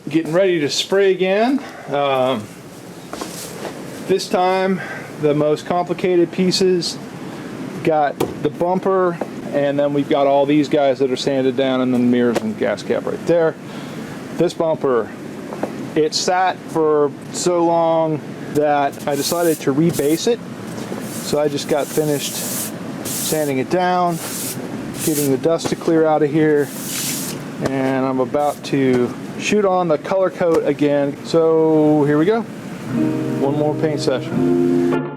Getting ready to spray again. This time, the most complicated pieces. Got the bumper, and then we've got all these guys that are sanded down, and then the mirrors and gas cap right there. This bumper, it sat for so long that I decided to rebase it. So I just got finished sanding it down, getting the dust to clear out of here, and I'm about to shoot on the color coat again. So here we go. One more paint session.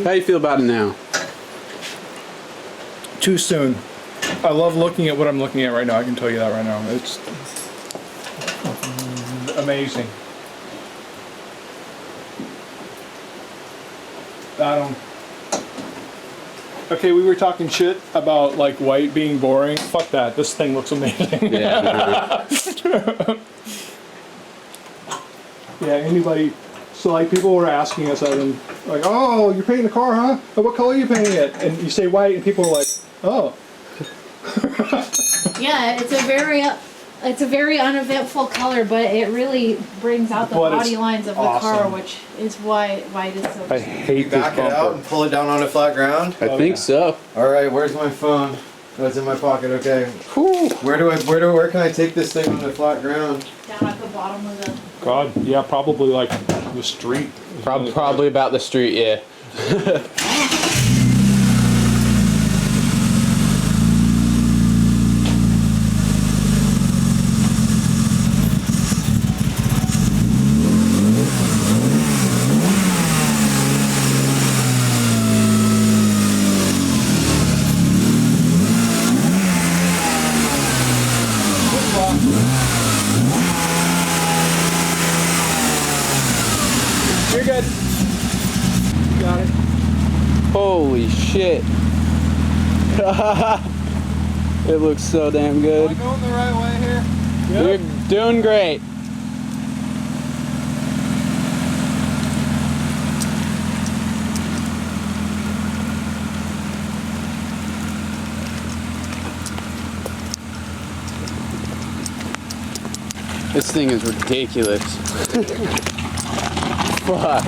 How do you feel about it now? Too soon. I love looking at what I'm looking at right now. I can tell you that right now. It's amazing. Okay, we were talking shit about like white being boring. Fuck that. This thing looks amazing. Yeah. Yeah, anybody. So like people were asking us, like, oh, you're painting the car, huh? Oh, what color are you painting it? And you say white, and people are like, oh. Yeah, it's a very uneventful color, but it really brings out the body lines of the car, which is why it is so. I hate this Back it out and pull it down on a flat ground. I think so. All right, where's my phone? Oh, it's in my pocket. Okay. Whew. Where can I take this thing on the flat ground? Down at the bottom of the. God, yeah, probably like the street. Probably about the street, yeah. You're good. You got it. Holy shit. It looks so damn good. Am I going the right way here? You're doing great. This thing is ridiculous. Fuck.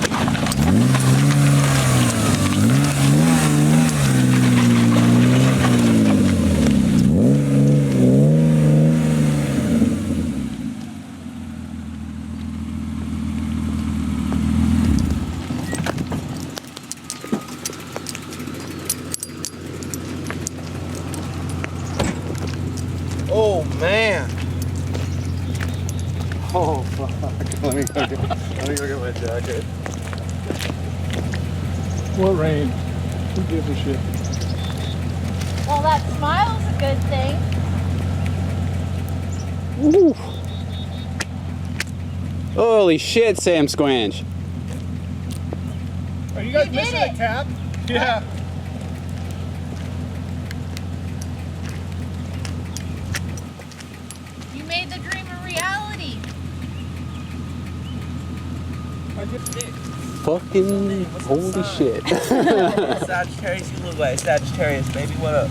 Oh man. Oh, fuck. Let me go get my jacket. What rain? Who gives a shit? Well, that smile's a good thing. Woo. Holy shit, Samsquanch. Are you guys You did missing it. a cap? Yeah. You made the dream a reality. I just did. Fucking holy shit. Sagittarius, you look like Sagittarius, baby. What up?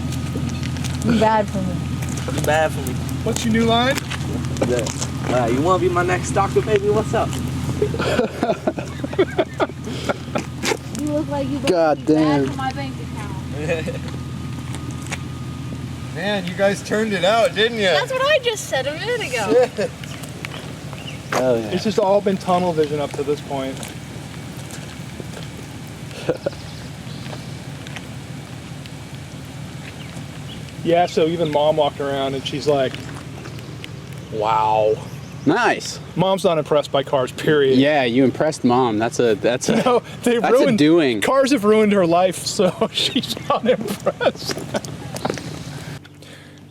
You bad for me. You bad for me. What's your new line? You want to be my next doctor, baby? What's up? You look like you God bad damn. for my bank account. Man, you guys turned it out, didn't you? That's what I just said a minute ago. Shit. Hell yeah. It's just all been tunnel vision up to this point. Yeah, so even Mom walked around and she's like, wow. Nice. Mom's not impressed by cars, period. Yeah, you impressed Mom. No, they've That's a doing. Cars have ruined her life, so she's not impressed.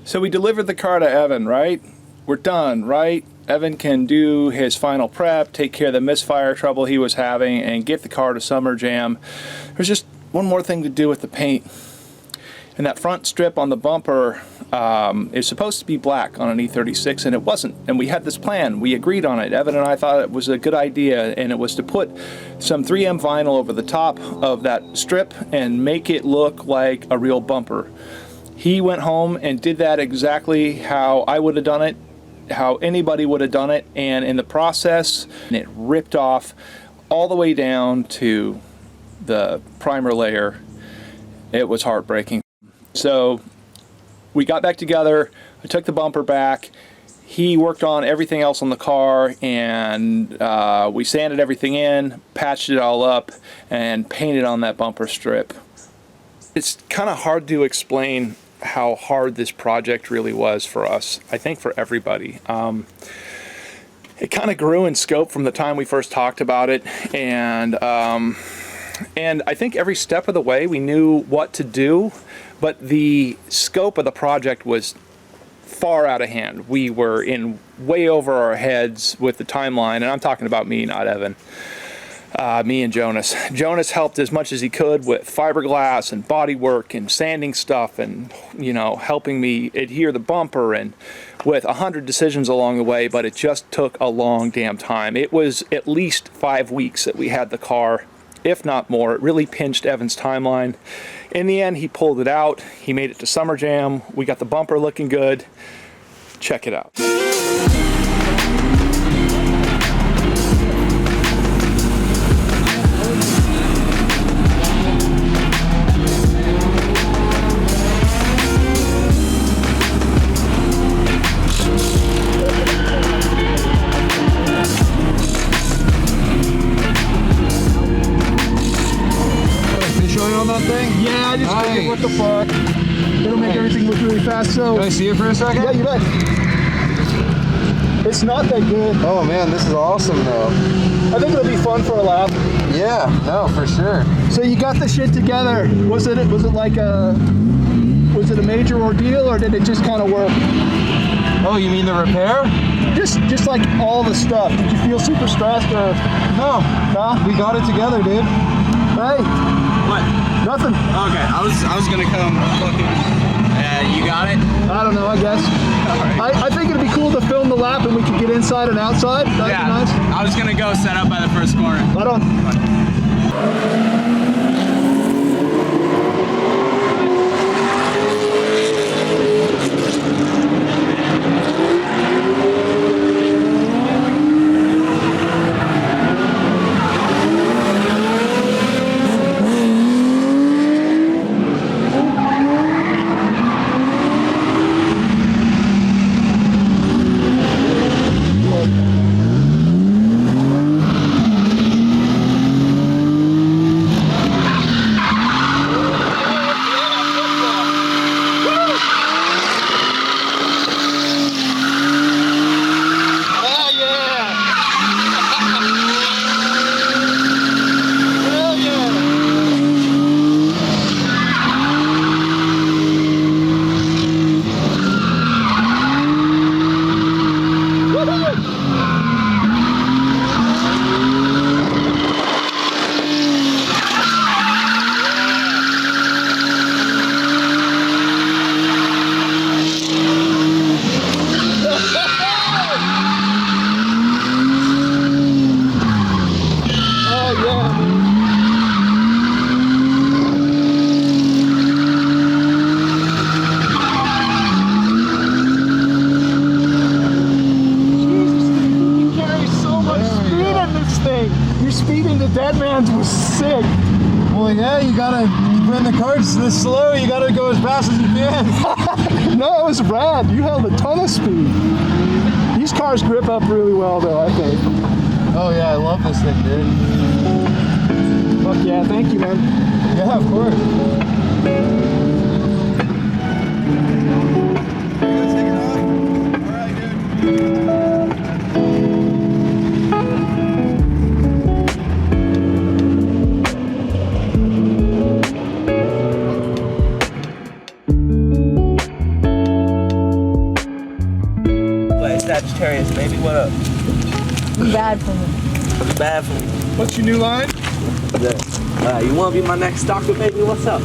So we delivered the car to Evan, right? We're done, right? Evan can do his final prep, take care of the misfire trouble he was having, and get the car to Summer Jam. There's just one more thing to do with the paint. And that front strip on the bumper is supposed to be black on an E36, and it wasn't. And we had this plan. We agreed on it. Evan and I thought it was a good idea, and it was to put some 3M vinyl over the top of that strip and make it look like a real bumper. He went home and did that exactly how I would have done it, how anybody would have done it, and in the process, it ripped off all the way down to the primer layer. It was heartbreaking. So we got back together, I took the bumper back, he worked on everything else on the car, and we sanded everything in, patched it all up, and painted on that bumper strip. It's kind of hard to explain how hard this project really was for us, I think for everybody. It kind of grew in scope from the time we first talked about it, and I think every step of the way we knew what to do, but the scope of the project was far out of hand. We were in way over our heads with the timeline, and I'm talking about me, not Evan. Me and Jonas. Jonas helped as much as he could with fiberglass and body work and sanding stuff, and helping me adhere the bumper, and with 100 decisions along the way, but it just took a long damn time. It was at least 5 weeks that we had the car, if not more. It really pinched Evan's timeline. In the end, he pulled it out. He made it to Summer Jam. We got the bumper looking good. Check it out. On that thing? Yeah, I just figured, what the fuck. It'll make everything look really fast, so... Can I see it for a second? Yeah, you bet. It's not that good. Oh man, this is awesome though. I think it'll be fun for a lap. Yeah, no, for sure. So you got the shit together. Was it like a major ordeal, or did it just kind of work? Oh, you mean the repair? Just like all the stuff. Did you feel super stressed or? No. Nah? We got it together, dude. Hey. What? Nothing. Okay, I was gonna come fucking. You got it? I don't know, I guess. I think it'd be cool to film the lap and we could get inside and outside. That'd be nice. I was gonna go set up by the first corner. Right on. Well, yeah, you gotta, when the car's this slow, you gotta go as fast as you can. No, it was rad. You held a ton of speed. These cars grip up really well though, I think. Oh yeah, I love this thing, dude. Fuck yeah, thank you, man. Yeah, of course. Sagittarius, baby, what up? Bad for me. Bad for me. What's your new line? You wanna be my next stalker, baby? What's up?